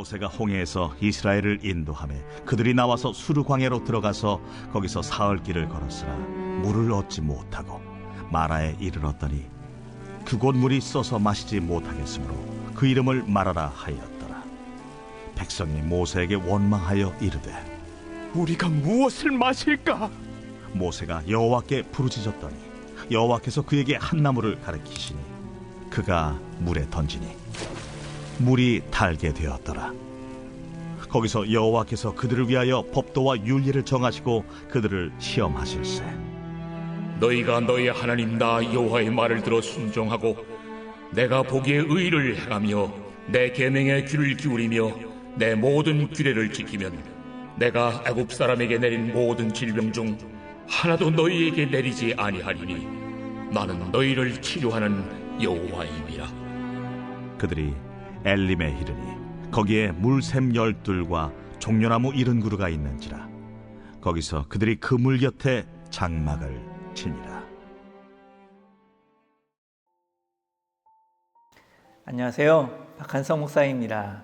모세가 홍해에서 이스라엘을 인도하며 그들이 나와서 수르 광야로 들어가서 거기서 사흘 길을 걸었으나 물을 얻지 못하고 마라에 이르렀더니 그곳 물이 써서 마시지 못하겠으므로 그 이름을 마라라 하였더라. 백성이 모세에게 원망하여 이르되 우리가 무엇을 마실까? 모세가 여호와께 부르짖었더니 여호와께서 그에게 한 나무를 가리키시니 그가 물에 던지니 물이 달게 되었더라. 거기서 여호와께서 그들을 위하여 법도와 율례를 정하시고 그들을 시험하실세. 너희가 너희 하나님 나 여호와의 말을 들어 순종하고 내가 보기에 의를 행하며 내 계명에 귀를 기울이며 내 모든 규례를 지키면 내가 애굽 사람에게 내린 모든 질병 중 하나도 너희에게 내리지 아니하리니 나는 너희를 치료하는 여호와임이라. 그들이 엘림에 이르니 거기에 물샘 12과 종려나무 70그루가 있는지라. 거기서 그들이 그 물 곁에 장막을 치니라. 안녕하세요. 박한성 목사입니다.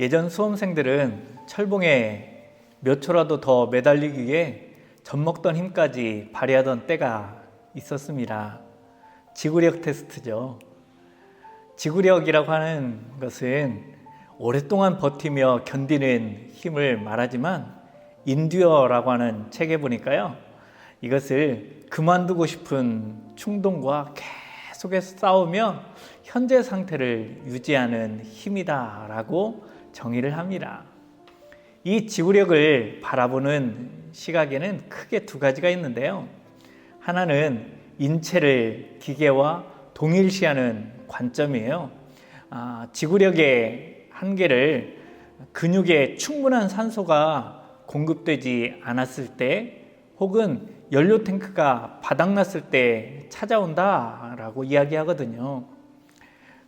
예전 수험생들은 철봉에 몇 초라도 더 매달리기 위해 젖먹던 힘까지 발휘하던 때가 있었습니다. 지구력 테스트죠. 지구력이라고 하는 것은 오랫동안 버티며 견디는 힘을 말하지만 인듀어라고 하는 책에 보니까요, 이것을 그만두고 싶은 충동과 계속해서 싸우며 현재 상태를 유지하는 힘이다라고 정의를 합니다. 이 지구력을 바라보는 시각에는 크게 두 가지가 있는데요. 하나는 인체를 기계와 동일시하는 관점이에요. 지구력의 한계를 근육에 충분한 산소가 공급되지 않았을 때 혹은 연료 탱크가 바닥났을 때 찾아온다라고 이야기하거든요.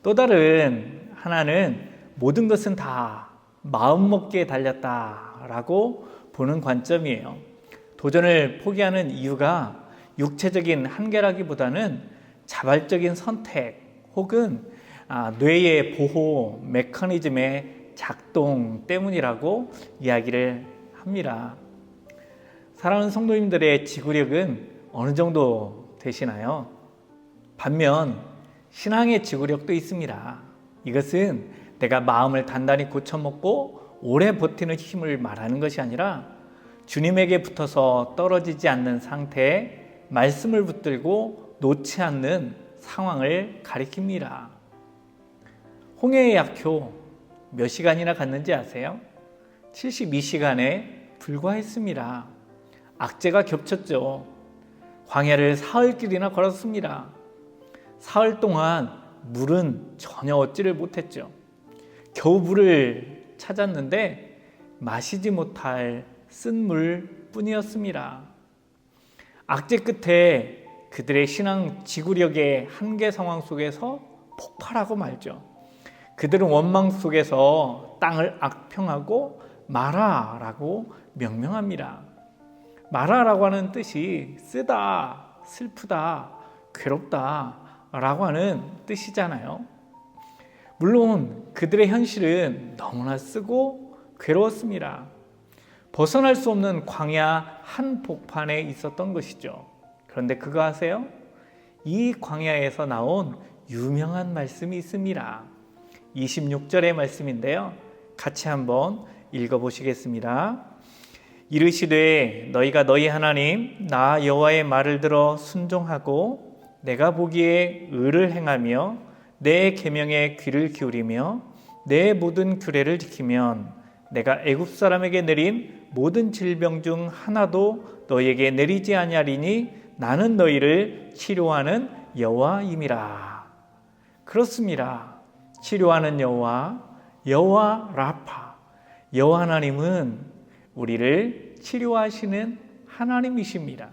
또 다른 하나는 모든 것은 다 마음먹기에 달렸다라고 보는 관점이에요. 도전을 포기하는 이유가 육체적인 한계라기보다는 자발적인 선택 혹은 뇌의 보호 메커니즘의 작동 때문이라고 이야기를 합니다. 사랑하는 성도님들의 지구력은 어느 정도 되시나요? 반면 신앙의 지구력도 있습니다. 이것은 내가 마음을 단단히 고쳐먹고 오래 버티는 힘을 말하는 것이 아니라 주님에게 붙어서 떨어지지 않는 상태에 말씀을 붙들고 놓지 않는 상황을 가리킵니다. 홍해의 약효 몇 시간이나 갔는지 아세요? 72시간에 불과했습니다. 악재가 겹쳤죠. 광야를 사흘길이나 걸었습니다. 사흘 동안 물은 전혀 얻지를 못했죠. 겨우 물을 찾았는데 마시지 못할 쓴물 뿐이었습니다. 악재 끝에 그들의 신앙 지구력의 한계 상황 속에서 폭발하고 말죠. 그들은 원망 속에서 땅을 악평하고 마라라고 명명합니다. 마라라고 하는 뜻이 쓰다, 슬프다, 괴롭다 라고 하는 뜻이잖아요. 물론 그들의 현실은 너무나 쓰고 괴로웠습니다. 벗어날 수 없는 광야 한복판에 있었던 것이죠. 그런데 그거 아세요? 이 광야에서 나온 유명한 말씀이 있습니다. 26절의 말씀인데요. 같이 한번 읽어보시겠습니다. 이르시되 너희가 너희 하나님 나 여호와의 말을 들어 순종하고 내가 보기에 의를 행하며 내 계명에 귀를 기울이며 내 모든 규례를 지키면 내가 애굽 사람에게 내린 모든 질병 중 하나도 너희에게 내리지 아니하리니 나는 너희를 치료하는 여호와임이라. 그렇습니다. 치료하는 여호와, 여호와 라파, 여호와 하나님은 우리를 치료하시는 하나님이십니다.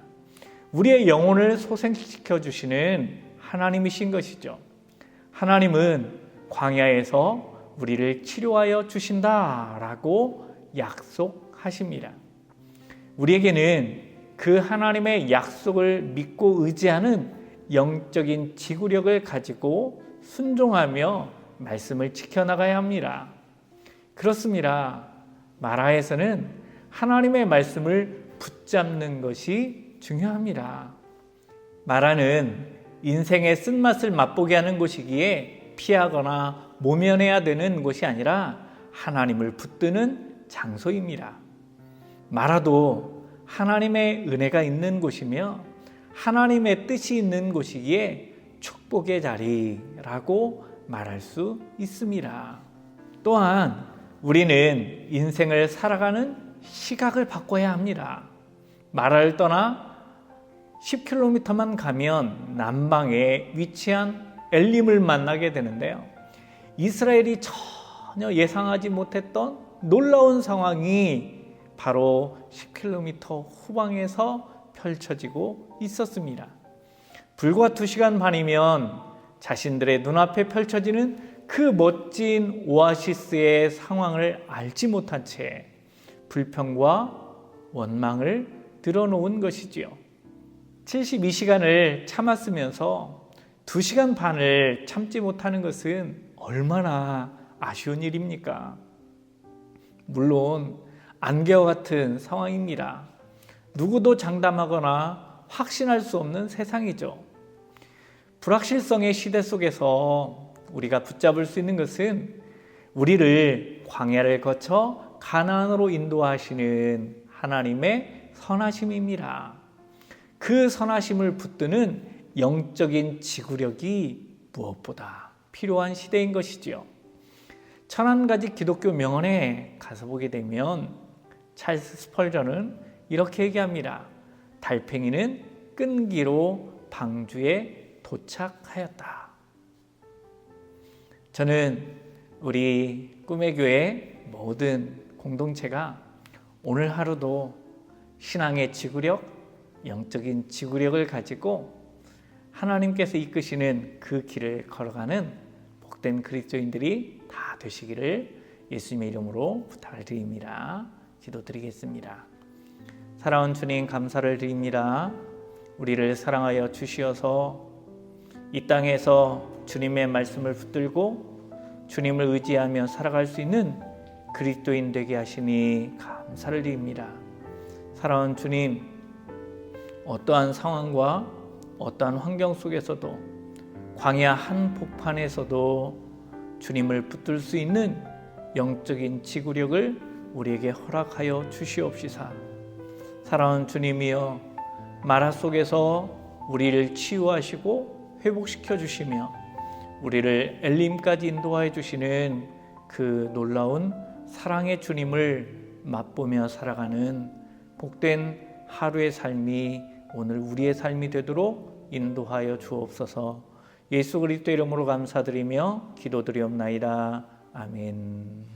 우리의 영혼을 소생시켜 주시는 하나님이신 것이죠. 하나님은 광야에서 우리를 치료하여 주신다라고 약속하십니다. 우리에게는 그 하나님의 약속을 믿고 의지하는 영적인 지구력을 가지고 순종하며 말씀을 지켜나가야 합니다. 그렇습니다. 마라에서는 하나님의 말씀을 붙잡는 것이 중요합니다. 마라는 인생의 쓴맛을 맛보게 하는 곳이기에 피하거나 모면해야 되는 곳이 아니라 하나님을 붙드는 장소입니다. 마라도 하나님의 은혜가 있는 곳이며 하나님의 뜻이 있는 곳이기에 축복의 자리라고 말할 수 있습니다. 또한 우리는 인생을 살아가는 시각을 바꿔야 합니다. 마라를 떠나 10km만 가면 남방에 위치한 엘림을 만나게 되는데요. 이스라엘이 전혀 예상하지 못했던 놀라운 상황이 바로 10km 후방에서 펼쳐지고 있었습니다. 불과 2시간 반이면 자신들의 눈앞에 펼쳐지는 그 멋진 오아시스의 상황을 알지 못한 채 불평과 원망을 드러놓은 것이지요. 72시간을 참았으면서 2시간 반을 참지 못하는 것은 얼마나 아쉬운 일입니까? 물론 안개와 같은 상황입니다. 누구도 장담하거나 확신할 수 없는 세상이죠. 불확실성의 시대 속에서 우리가 붙잡을 수 있는 것은 우리를 광야를 거쳐 가나안으로 인도하시는 하나님의 선하심입니다. 그 선하심을 붙드는 영적인 지구력이 무엇보다 필요한 시대인 것이지요. 1001가지 기독교 명언에 가서 보게 되면 찰스 스펄전은 이렇게 얘기합니다. 달팽이는 끈기로 방주에 도착하였다. 저는 우리 꿈의 교회 모든 공동체가 오늘 하루도 신앙의 지구력, 영적인 지구력을 가지고 하나님께서 이끄시는 그 길을 걸어가는 복된 그리스도인들이 다 되시기를 예수님의 이름으로 부탁을 드립니다. 기도드리겠습니다. 사랑하는 주님, 감사를 드립니다. 우리를 사랑하여 주시어서 이 땅에서 주님의 말씀을 붙들고 주님을 의지하며 살아갈 수 있는 그리스도인 되게 하시니 감사를 드립니다. 사랑하는 주님, 어떠한 상황과 어떠한 환경 속에서도 광야 한복판에서도 주님을 붙들 수 있는 영적인 지구력을 우리에게 허락하여 주시옵시사. 사랑하는 주님이여, 마라 속에서 우리를 치유하시고 회복시켜 주시며 우리를 엘림까지 인도하여 주시는 그 놀라운 사랑의 주님을 맛보며 살아가는 복된 하루의 삶이 오늘 우리의 삶이 되도록 인도하여 주옵소서. 예수 그리스도 이름으로 감사드리며 기도드리옵나이다. 아멘.